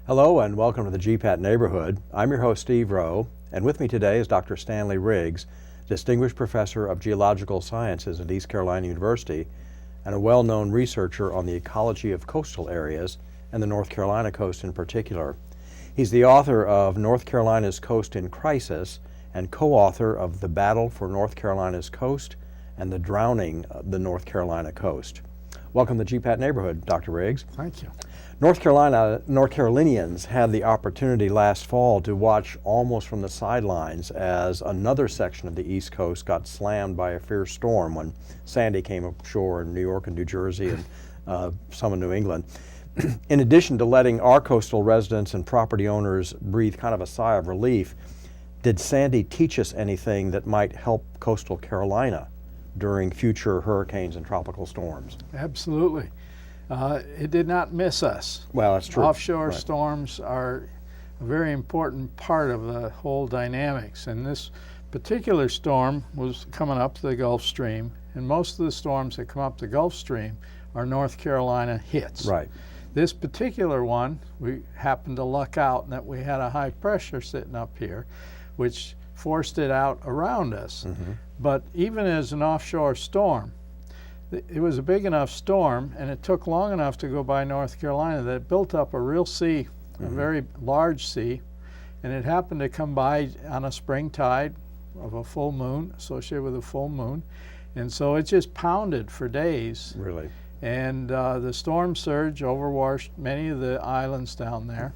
Hello and welcome to the GPAT Neighborhood. I'm your host, Steve Rowe, and with me today is Dr. Stanley Riggs, Distinguished Professor of Geological Sciences at East Carolina University and a well-known researcher on the ecology of coastal areas and the North Carolina coast in particular. He's the author of North Carolina's Coast in Crisis and co-author of The Battle for North Carolina's Coast and The Drowning of the North Carolina Coast. Welcome to the GPAT Neighborhood, Dr. Riggs. Thank you. North Carolinians had the opportunity last fall to watch almost from the sidelines as another section of the East Coast got slammed by a fierce storm when Sandy came ashore in New York and New Jersey and some in New England. In addition to letting our coastal residents and property owners breathe kind of a sigh of relief, did Sandy teach us anything that might help coastal Carolina during future hurricanes and tropical storms? Absolutely. It did not miss us. Well, that's true. Offshore Right. storms are a very important part of the whole dynamics. And this particular storm was coming up the Gulf Stream, and most of the storms that come up the Gulf Stream are North Carolina hits. Right. This particular one, we happened to luck out in that we had a high pressure sitting up here, which forced it out around us. Mm-hmm. But even as an offshore storm, it was a big enough storm, and it took long enough to go by North Carolina that it built up a real sea, a very large sea, and it happened to come by on a spring tide of a full moon, associated with a full moon, and so it just pounded for days. Really? And the storm surge overwashed many of the islands down there,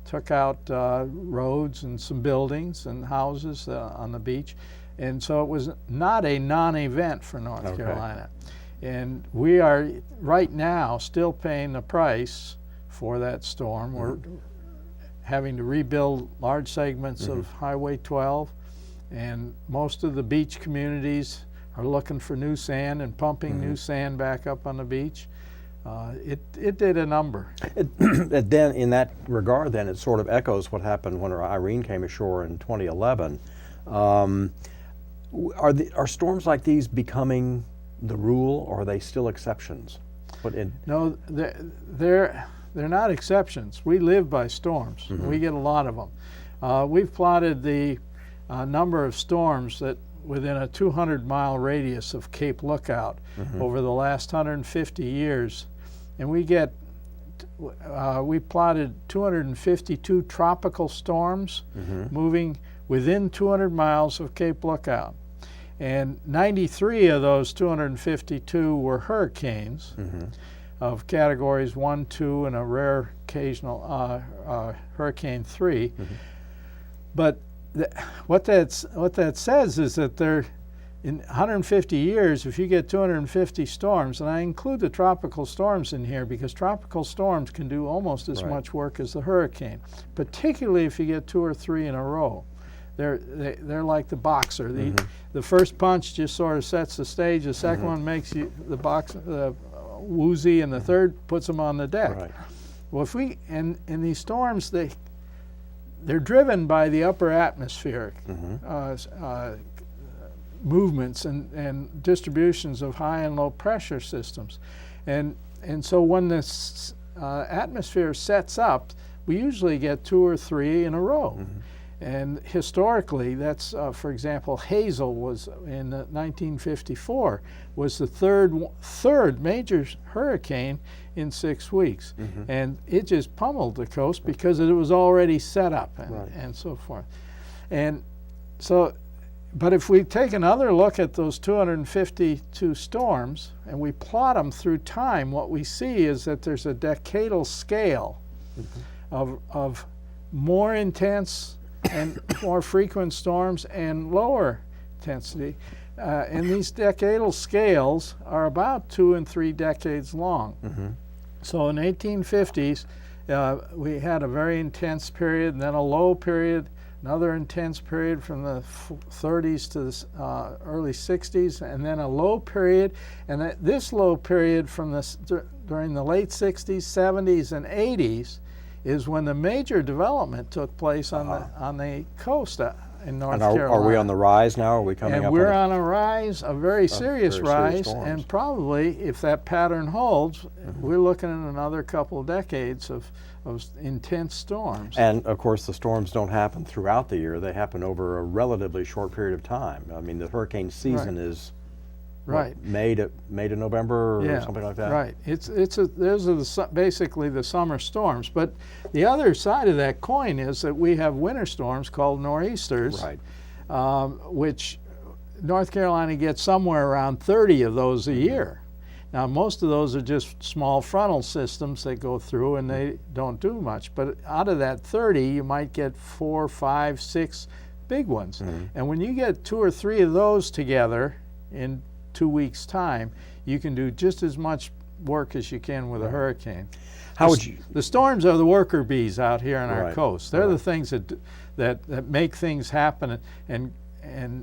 took out roads and some buildings and houses on the beach, and so it was not a non-event for North Carolina. And we are right now still paying the price for that storm. We're having to rebuild large segments of Highway 12, and most of the beach communities are looking for new sand and pumping new sand back up on the beach. It did a number. Then in that regard, then it sort of echoes what happened when Irene came ashore in 2011. Are storms like these becoming the rule, or are they still exceptions? No, they're not exceptions. We live by storms. We get a lot of them. We've plotted the number of storms that within a 200-mile radius of Cape Lookout over the last 150 years, and we plotted 252 tropical storms moving within 200 miles of Cape Lookout. And 93 of those 252 were hurricanes of categories 1, 2, and a rare occasional Hurricane 3. But what that says is that in 150 years, if you get 250 storms, and I include the tropical storms in here because tropical storms can do almost as much work as the hurricane, particularly if you get 2 or 3 in a row. They're like the boxer. The first punch just sort of sets the stage. The second one makes you the woozy, and the third puts them on the deck. Right. Well, if we in these storms, they're driven by the upper atmospheric movements and distributions of high and low pressure systems, and so when this atmosphere sets up, we usually get 2 or 3 in a row. And historically, that's, for example, Hazel was in 1954, was the third major hurricane in 6 weeks. And it just pummeled the coast because it was already set up and so forth. And so, but if we take another look at those 252 storms and we plot them through time, what we see is that there's a decadal scale of more intense and more frequent storms and lower intensity. And these decadal scales are about 2 and 3 decades long. So in 1850s, we had a very intense period, and then a low period, another intense period from the 30s to the early 60s, and then a low period. And this low period from during the late 60s, 70s, and 80s is when the major development took place on the coast in North And Carolina. are we on the rise now? Are we coming and up we're on on a rise, a very serious very serious rise, storms. and probably, if that pattern holds, we're looking at another couple of decades of intense storms. And of course, the storms don't happen throughout the year. They happen over a relatively short period of time. I mean, the hurricane season is Right. what, May to November or something like that? Right. Those are basically the summer storms. But the other side of that coin is that we have winter storms called nor'easters, Right. which North Carolina gets somewhere around 30 of those a year. Now, most of those are just small frontal systems that go through and they don't do much. But out of that 30, you might get 4, 5, 6 big ones. And when you get 2 or 3 of those together in 2 weeks' time, you can do just as much work as you can with a hurricane. How would you? The storms are the worker bees out here on our Right. coast. They're the things that make things happen, and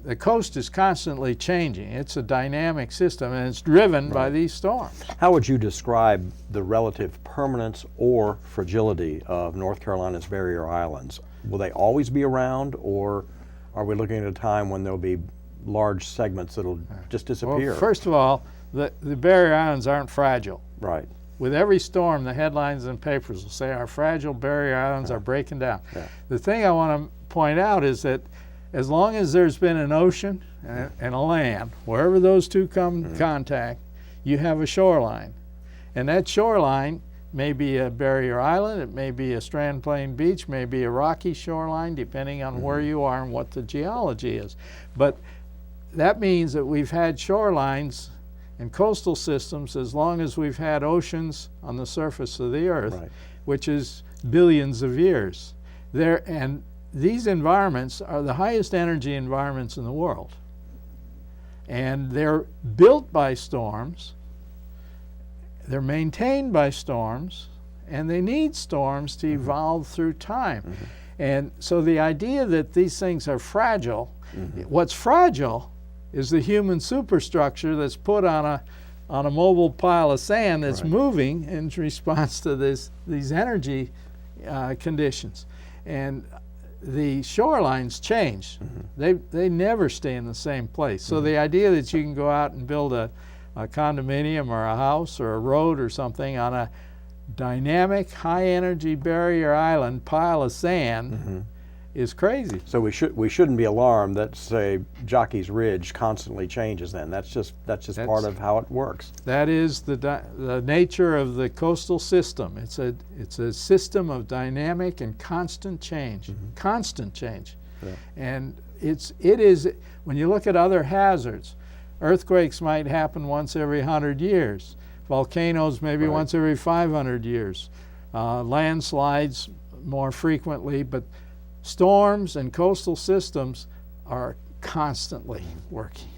the coast is constantly changing. It's a dynamic system, and it's driven by these storms. How would you describe the relative permanence or fragility of North Carolina's barrier islands? Will they always be around, or are we looking at a time when there'll be large segments that'll just disappear? Well, first of all, the barrier islands aren't fragile. Right. With every storm, the headlines and papers will say our fragile barrier islands are breaking down. Yeah. The thing I want to point out is that as long as there's been an ocean and a land, wherever those two come in contact, you have a shoreline. And that shoreline may be a barrier island, it may be a strand plain beach, may be a rocky shoreline, depending on where you are and what the geology is. But that means that we've had shorelines and coastal systems as long as we've had oceans on the surface of the earth, Right. which is billions of years. And these environments are the highest energy environments in the world. And they're built by storms, they're maintained by storms, and they need storms to evolve through time. And so the idea that these things are fragile, what's fragile is the human superstructure that's put on a mobile pile of sand that's moving in response to these energy conditions. And the shorelines change. They never stay in the same place. So the idea that you can go out and build a condominium or a house or a road or something on a dynamic, high-energy barrier island pile of sand is crazy. So we shouldn't be alarmed that, say, Jockey's Ridge constantly changes. Then that's just part of how it works. That is the nature of the coastal system. It's a system of dynamic and constant change. Constant change. Yeah. And it is when you look at other hazards, earthquakes might happen once every 100 years. Volcanoes maybe once every 500 years. Landslides more frequently, but storms and coastal systems are constantly working.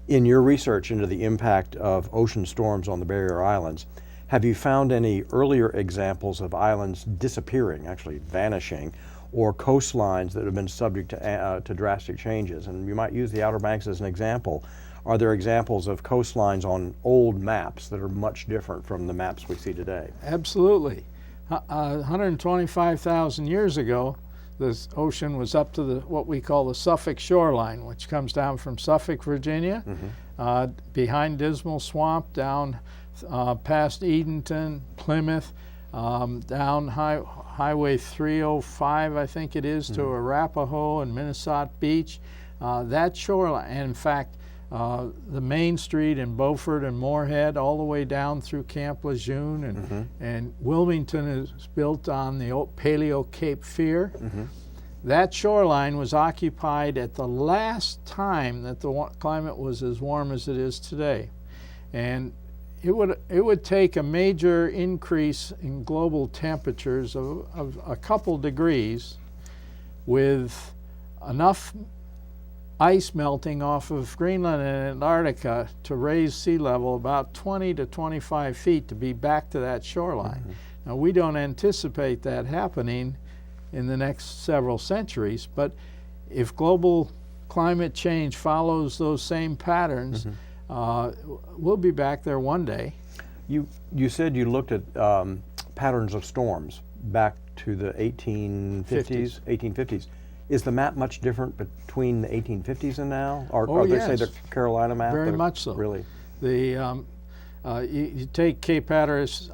In your research into the impact of ocean storms on the barrier islands, have you found any earlier examples of islands disappearing, actually vanishing, or coastlines that have been subject to drastic changes? And you might use the Outer Banks as an example. Are there examples of coastlines on old maps that are much different from the maps we see today? Absolutely. 125,000 years ago, the ocean was up to what we call the Suffolk shoreline, which comes down from Suffolk, Virginia, behind Dismal Swamp, down past Edenton, Plymouth, down Highway 305, I think it is, to Arapahoe and Minnesota Beach. That shoreline, and in fact, the Main Street in Beaufort and Moorhead, all the way down through Camp Lejeune, and Wilmington is built on the Paleo Cape Fear. That shoreline was occupied at the last time that the climate was as warm as it is today. And it would take a major increase in global temperatures of a couple degrees with enough ice melting off of Greenland and Antarctica to raise sea level about 20 to 25 feet to be back to that shoreline. Now, we don't anticipate that happening in the next several centuries, but if global climate change follows those same patterns, we'll be back there one day. You said you looked at patterns of storms back to the 1850s. Is the map much different between the 1850s and now? Or they say yes. the Carolina map? Very much so. Really? The you take Cape Hatteras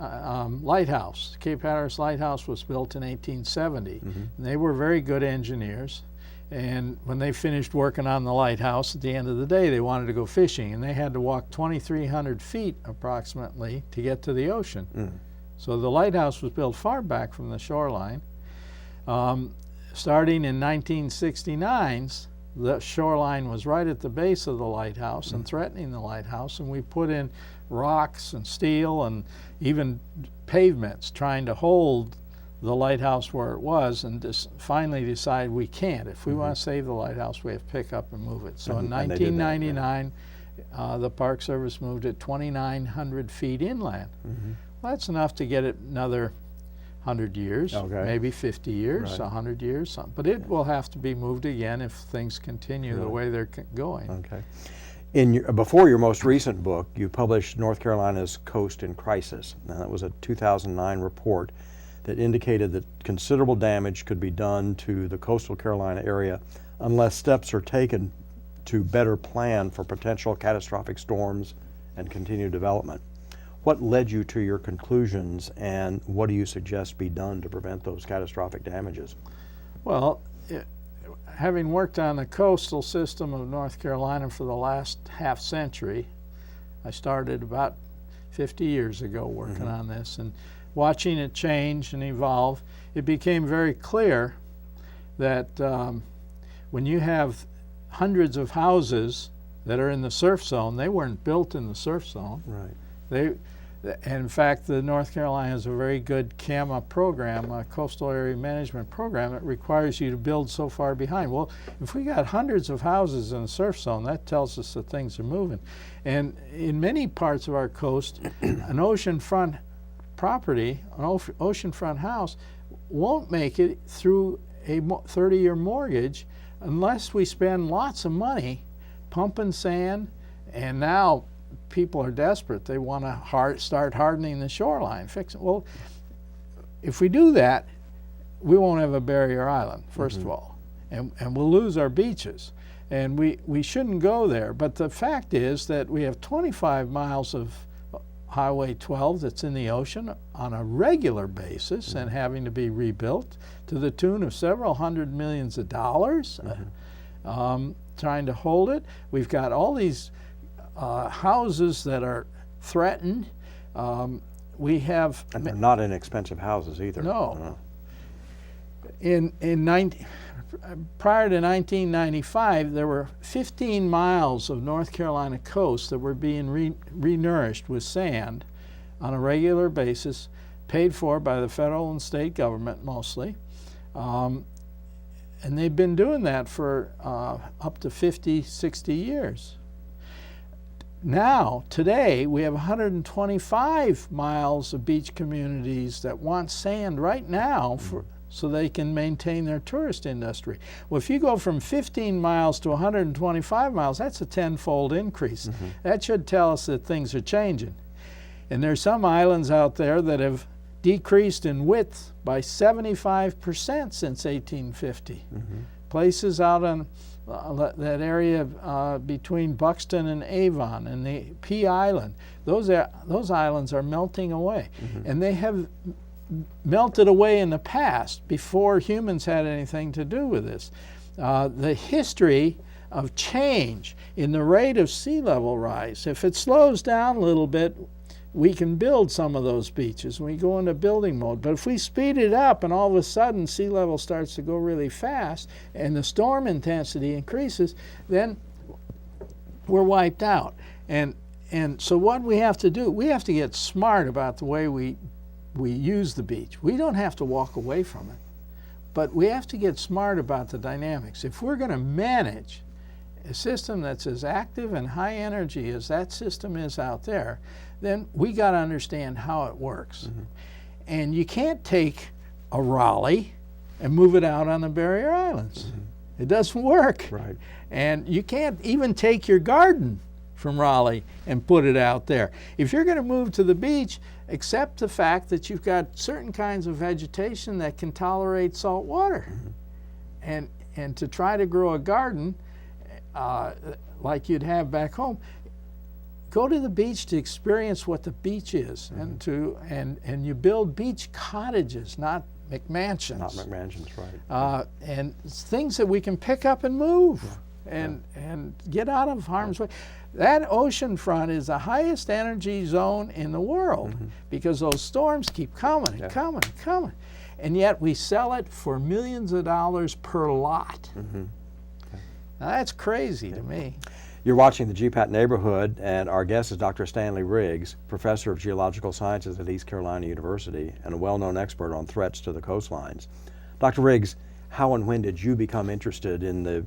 Lighthouse. Cape Hatteras Lighthouse was built in 1870. And they were very good engineers. And when they finished working on the lighthouse, at the end of the day, they wanted to go fishing. And they had to walk 2,300 feet approximately to get to the ocean. So the lighthouse was built far back from the shoreline. Starting in 1969, the shoreline was right at the base of the lighthouse and threatening the lighthouse, and we put in rocks and steel and even pavements trying to hold the lighthouse where it was, and finally decided we can't. If we want to save the lighthouse, we have to pick up and move it. So in 1999, the Park Service moved it 2,900 feet inland. Well, that's enough to get it another 100 years, maybe 50 years, 100 years, something. But it will have to be moved again if things continue the way they're going. Okay. Before your most recent book, you published North Carolina's Coast in Crisis. Now, that was a 2009 report that indicated that considerable damage could be done to the coastal Carolina area unless steps are taken to better plan for potential catastrophic storms and continued development. What led you to your conclusions, and what do you suggest be done to prevent those catastrophic damages? Well, having worked on the coastal system of North Carolina for the last half century, I started about 50 years ago working on this, and watching it change and evolve, it became very clear that when you have hundreds of houses that are in the surf zone, they weren't built in the surf zone. Right. In fact, the North Carolina has a very good CAMA program, a coastal area management program that requires you to build so far behind. Well, if we got hundreds of houses in the surf zone, that tells us that things are moving. And in many parts of our coast, an oceanfront property, an oceanfront house, won't make it through a 30-year mortgage unless we spend lots of money pumping sand, and now people are desperate. They want to start hardening the shoreline, fix it. Well, if we do that, we won't have a barrier island, first of all, and we'll lose our beaches. And we shouldn't go there. But the fact is that we have 25 miles of Highway 12 that's in the ocean on a regular basis and having to be rebuilt to the tune of several hundred millions of dollars, trying to hold it. We've got all these houses that are threatened. We have... And they're not inexpensive houses either. No. Prior to 1995, there were 15 miles of North Carolina coast that were being renourished with sand on a regular basis, paid for by the federal and state government mostly. And they've been doing that for up to 50, 60 years. Now, today, we have 125 miles of beach communities that want sand right now so they can maintain their tourist industry. Well, if you go from 15 miles to 125 miles, that's a tenfold increase. That should tell us that things are changing. And there's some islands out there that have decreased in width by 75% since 1850. Places out on that area between Buxton and Avon and the Pea Island, those islands are melting away. And they have melted away in the past before humans had anything to do with this. The history of change in the rate of sea level rise, if it slows down a little bit, we can build some of those beaches. We go into building mode. But if we speed it up and all of a sudden sea level starts to go really fast and the storm intensity increases, then we're wiped out. And so what we have to do, we have to get smart about the way we use the beach. We don't have to walk away from it, but we have to get smart about the dynamics. If we're going to manage a system that's as active and high energy as that system is out there, then we got to understand how it works. And you can't take a Raleigh and move it out on the barrier islands. It doesn't work. Right. And you can't even take your garden from Raleigh and put it out there. If you're going to move to the beach, accept the fact that you've got certain kinds of vegetation that can tolerate salt water. and to try to grow a garden like you'd have back home, go to the beach to experience what the beach is, and you build beach cottages, not McMansions. Not McMansions, right. And it's things that we can pick up and move and get out of harm's way. That ocean front is the highest energy zone in the world because those storms keep coming and coming and coming. And yet we sell it for millions of dollars per lot. Now that's crazy to me. You're watching the GPAT Neighborhood, and our guest is Dr. Stanley Riggs, professor of geological sciences at East Carolina University and a well-known expert on threats to the coastlines. Dr. Riggs, how and when did you become interested in the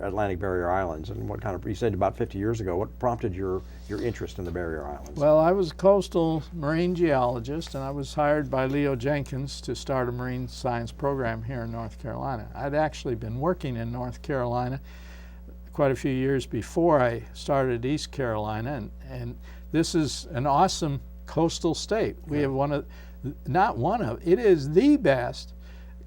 Atlantic Barrier Islands, and what kind of, you said about 50 years ago, what prompted your interest in the Barrier Islands? Well, I was a coastal marine geologist, and I was hired by Leo Jenkins to start a marine science program here in North Carolina. I'd actually been working in North Carolina quite a few years before I started East Carolina, and this is an awesome coastal state. We have it is the best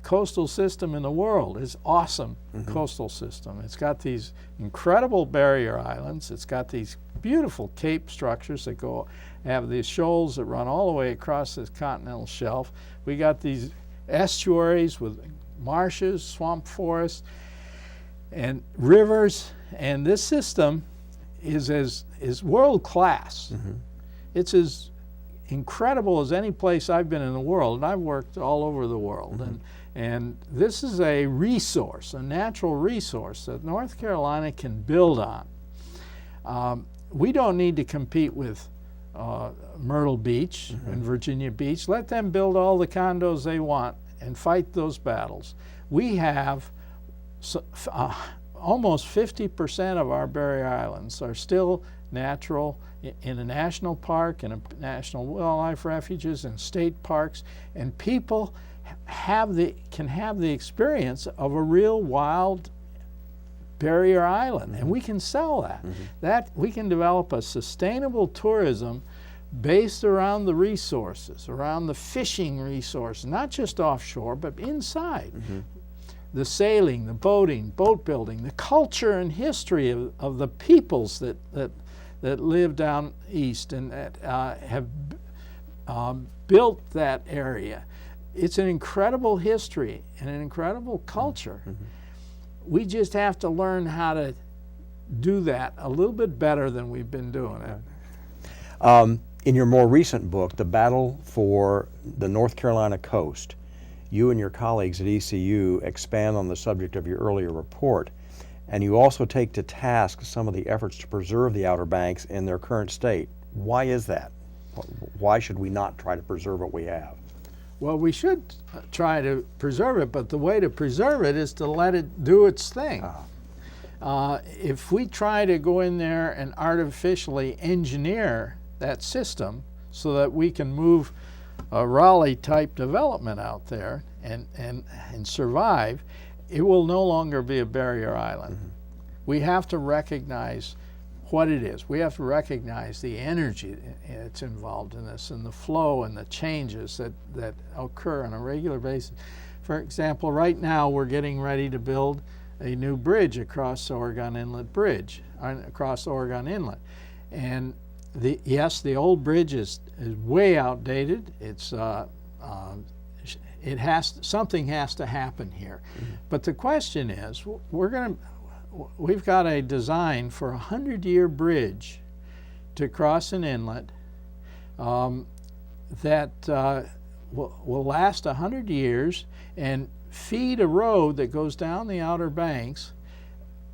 coastal system in the world. It's awesome coastal system. It's got these incredible barrier islands. It's got these beautiful cape structures that have these shoals that run all the way across this continental shelf. We got these estuaries with marshes, swamp forests, and rivers, and this system is world class. It's as incredible as any place I've been in the world, and I've worked all over the world. And this is a resource, a natural resource that North Carolina can build on. We don't need to compete with Myrtle Beach and Virginia Beach. Let them build all the condos they want and fight those battles. We have almost 50% of our barrier islands are still natural in a national park, in a national wildlife refuges, and state parks, and people can have the experience of a real wild barrier island, and we can sell that. That we can develop a sustainable tourism based around the resources, around the fishing resources, not just offshore, but inside. The sailing, the boating, boat building, the culture and history of the peoples that live down east and that have built that area. It's an incredible history and an incredible culture. We just have to learn how to do that a little bit better than we've been doing it. In your more recent book, The Battle for the North Carolina Coast, you and your colleagues at ECU expand on the subject of your earlier report, and you also take to task some of the efforts to preserve the Outer Banks in their current state. Why is that? Why should we not try to preserve what we have? Well, we should try to preserve it, but the way to preserve it is to let it do its thing. If we try to go in there and artificially engineer that system so that we can move a Raleigh-type development out there and survive, it will no longer be a barrier island. We have to recognize what it is. We have to recognize the energy that's involved in this and the flow and the changes that occur on a regular basis. For example, right now we're getting ready to build a new bridge across Oregon Inlet across Oregon Inlet. And the old bridge is way outdated. Something has to happen here. But the question is, we've got a design for a 100-year bridge to cross an inlet that will last 100 years and feed a road that goes down the Outer Banks,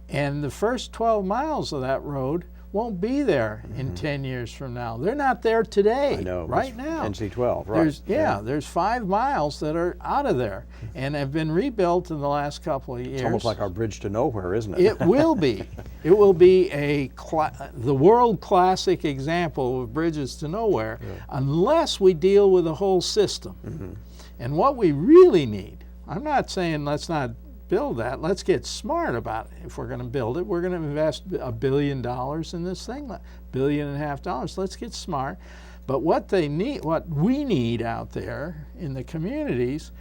and the first 12 miles of that road won't be there in 10 years from now. They're not there today, I know, right now. NC-12, right. There's 5 miles that are out of there and have been rebuilt in the last couple of years. It's almost like our bridge to nowhere, isn't it? It will be. It will be the world classic example of bridges to nowhere unless we deal with the whole system. And what we really need, I'm not saying let's not build that. Let's get smart about it. If we're going to build it, we're going to invest $1 billion in this thing, $1.5 billion. Let's get smart. But what we need out there in the communities,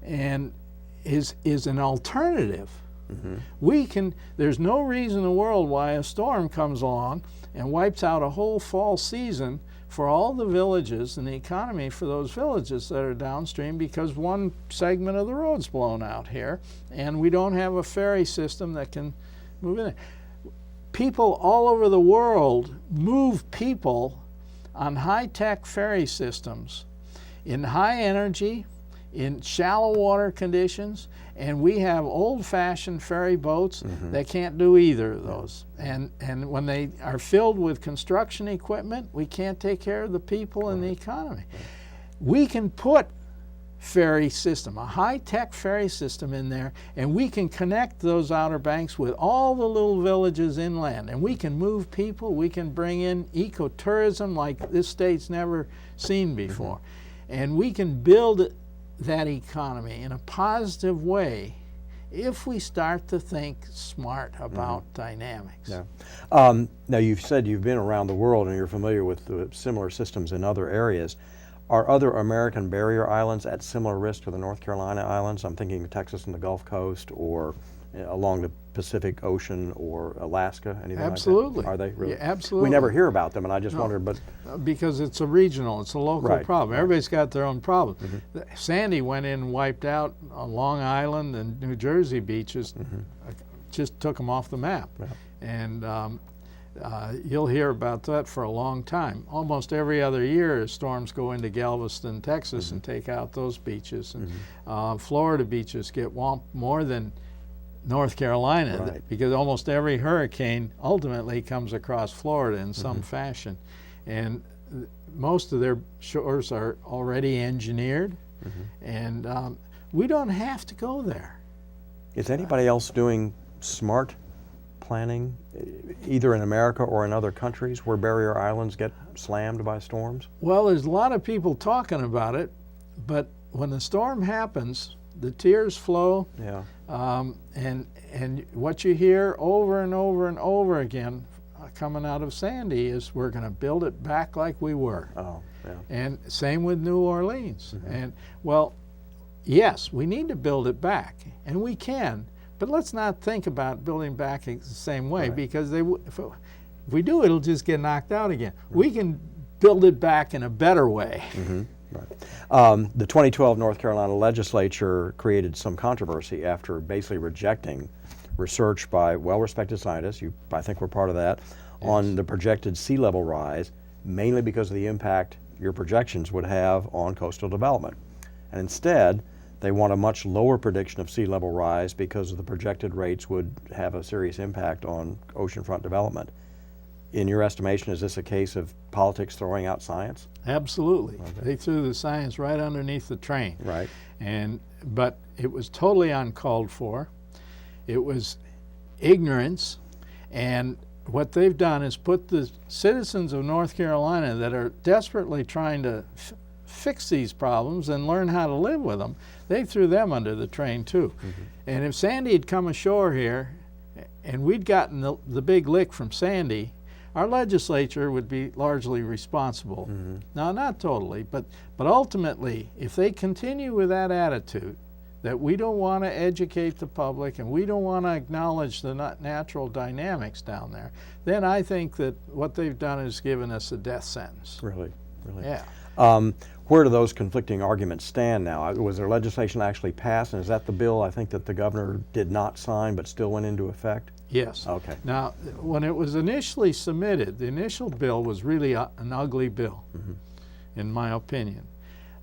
and is an alternative. There's no reason in the world why a storm comes along and wipes out a whole fall season for all the villages and the economy for those villages that are downstream because one segment of the road's blown out here and we don't have a ferry system that can move in. People all over the world move people on high-tech ferry systems in high energy, in shallow water conditions, and we have old-fashioned ferry boats that can't do either of those. And when they are filled with construction equipment, we can't take care of the people and the economy. We can put ferry system, a high-tech ferry system in there, and we can connect those Outer Banks with all the little villages inland, and we can move people, we can bring in ecotourism like this state's never seen before, and we can build that economy in a positive way if we start to think smart about dynamics. Yeah. Now you've said you've been around the world and you're familiar with the similar systems in other areas. Are other American barrier islands at similar risk to the North Carolina islands? I'm thinking of Texas and the Gulf Coast, or along the Pacific Ocean, or Alaska, anything Absolutely. like that? Are they really? Yeah, absolutely. We never hear about them, and I just wondered, but... Because it's a regional, it's a local problem. Everybody's got their own problem. Sandy went in and wiped out Long Island and New Jersey beaches, just took them off the map. And you'll hear about that for a long time. Almost every other year, storms go into Galveston, Texas, and take out those beaches. And Florida beaches get whomped more than North Carolina, because almost every hurricane ultimately comes across Florida in some fashion. And most of their shores are already engineered, and we don't have to go there. Is anybody else doing smart planning, either in America or in other countries, where barrier islands get slammed by storms? Well, there's a lot of people talking about it, but when the storm happens, the tears flow, and what you hear over and over and over again coming out of Sandy is we're going to build it back like we were. And same with New Orleans. And well, yes, we need to build it back, and we can, but let's not think about building back the same way, because if we do, it'll just get knocked out again. We can build it back in a better way. The 2012 North Carolina legislature created some controversy after basically rejecting research by well-respected scientists, I think we're part of that, on the projected sea level rise, mainly because of the impact your projections would have on coastal development. And instead, they want a much lower prediction of sea level rise because of the projected rates would have a serious impact on oceanfront development. In your estimation, is this a case of politics throwing out science? Absolutely. They threw the science right underneath the train. But it was totally uncalled for. It was ignorance, and what they've done is put the citizens of North Carolina that are desperately trying to fix these problems and learn how to live with them, they threw them under the train too. And if Sandy had come ashore here and we'd gotten the big lick from Sandy, our legislature would be largely responsible. Now, not totally, but ultimately, if they continue with that attitude, that we don't want to educate the public and we don't want to acknowledge the natural dynamics down there, then I think that what they've done is given us a death sentence. Really? Yeah. Where do those conflicting arguments stand now? Was there legislation actually passed, and is that the bill I think that the governor did not sign but still went into effect? Yes. Okay. Now, when it was initially submitted, the initial bill was really an ugly bill, in my opinion.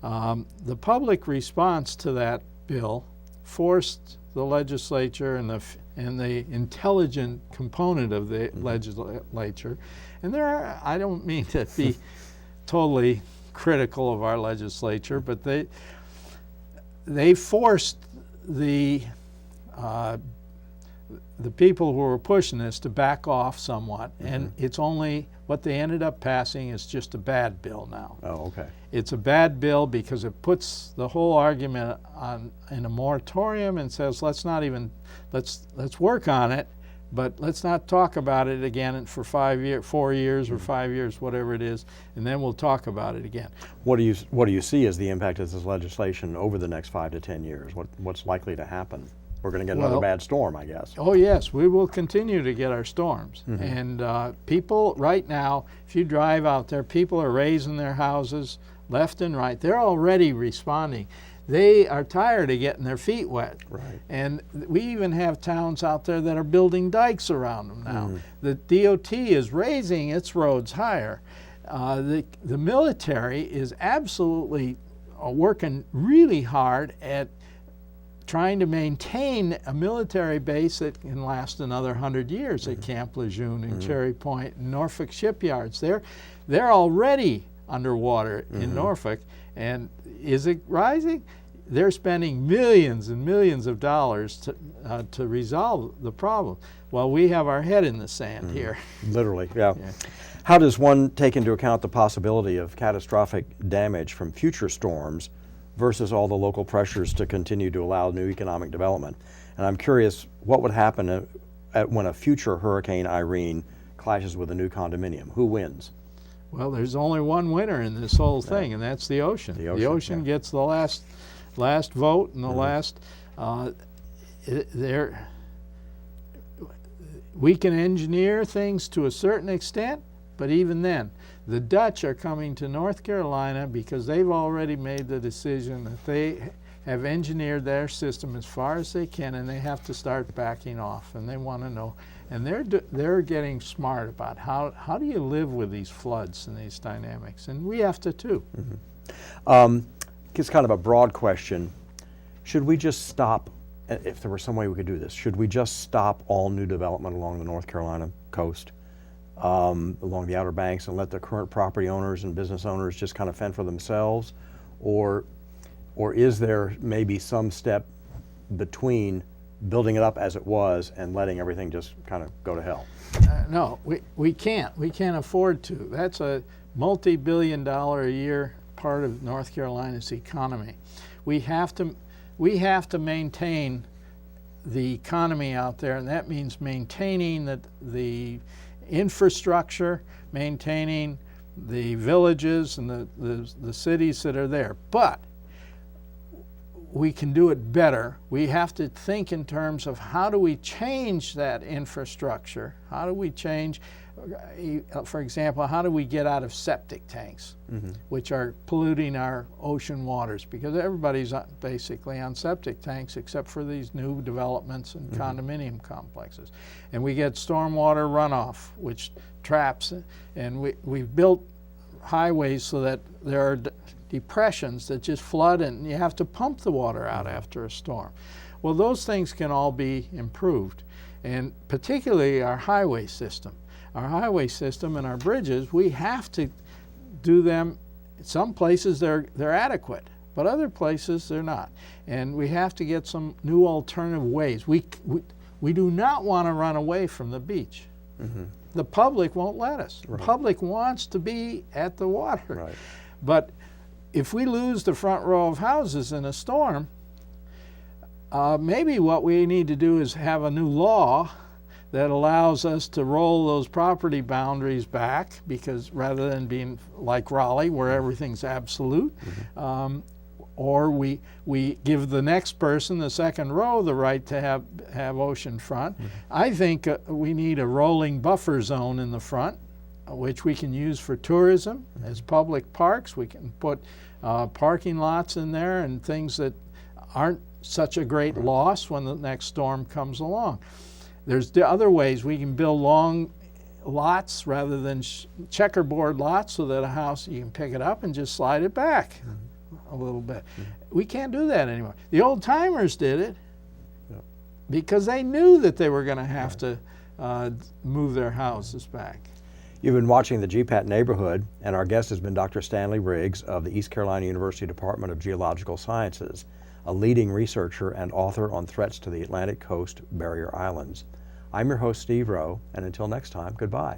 The public response to that bill forced the legislature and the intelligent component of the legislature, and I don't mean to be totally critical of our legislature, but they forced the people who were pushing this to back off somewhat, and it's only what they ended up passing is just a bad bill now. Oh, okay. It's a bad bill because it puts the whole argument in a moratorium and says let's work on it, but let's not talk about it again for 4 years or 5 years, whatever it is, and then we'll talk about it again. What do you see as the impact of this legislation over the next 5 to 10 years? What's likely to happen? We're going to get another bad storm, I guess. Oh yes, we will continue to get our storms. And people right now, if you drive out there, people are raising their houses left and right. They're already responding. They are tired of getting their feet wet. Right. And we even have towns out there that are building dikes around them now. The DOT is raising its roads higher. The military is absolutely working really hard at trying to maintain a military base that can last another 100 years at Camp Lejeune and Cherry Point and Norfolk shipyards. They're already underwater in Norfolk, and is it rising? They're spending millions and millions of dollars to resolve the problem. Well, we have our head in the sand here. Literally, yeah. How does one take into account the possibility of catastrophic damage from future storms versus all the local pressures to continue to allow new economic development? And I'm curious, what would happen when a future Hurricane Irene clashes with a new condominium? Who wins? Well, there's only one winner in this whole thing, and that's the ocean. The ocean gets the last vote, and the last. We can engineer things to a certain extent, but even then, the Dutch are coming to North Carolina because they've already made the decision that they have engineered their system as far as they can, and they have to start backing off, and they want to know. And they're getting smart about how do you live with these floods and these dynamics, and we have to too. It's kind of a broad question. Should we just stop, if there were some way we could do this, should we just stop all new development along the North Carolina coast, along the Outer Banks, and let the current property owners and business owners just kind of fend for themselves? Or is there maybe some step between building it up as it was and letting everything just kind of go to hell? No, we can't. We can't afford to. That's a multi-billion-dollar a year part of North Carolina's economy. We have to maintain the economy out there, and that means maintaining the infrastructure, maintaining the villages and the cities that are there. But we can do it better. We have to think in terms of how do we change that infrastructure? How do we change, for example, how do we get out of septic tanks, which are polluting our ocean waters? Because everybody's basically on septic tanks except for these new developments and condominium complexes. And we get stormwater runoff, which traps, and we've built highways so that there are depressions that just flood, and you have to pump the water out after a storm. Well, those things can all be improved, and particularly our highway system. Our highway system and our bridges, we have to do them. Some places they're adequate, but other places they're not. And we have to get some new alternative ways. We do not want to run away from the beach. The public won't let us. The public wants to be at the water. But if we lose the front row of houses in a storm, maybe what we need to do is have a new law that allows us to roll those property boundaries back, because rather than being like Raleigh where everything's absolute, or we give the next person, the second row, the right to have ocean front. I think we need a rolling buffer zone in the front, which we can use for tourism as public parks. We can put parking lots in there and things that aren't such a great loss when the next storm comes along. There's the other ways we can build long lots rather than checkerboard lots, so that a house, you can pick it up and just slide it back a little bit. We can't do that anymore. The old timers did it because they knew that they were going to have to move their houses back. You've been watching the GPAT Neighborhood, and our guest has been Dr. Stanley Riggs of the East Carolina University Department of Geological Sciences, a leading researcher and author on threats to the Atlantic Coast Barrier Islands. I'm your host, Steve Rowe, and until next time, goodbye.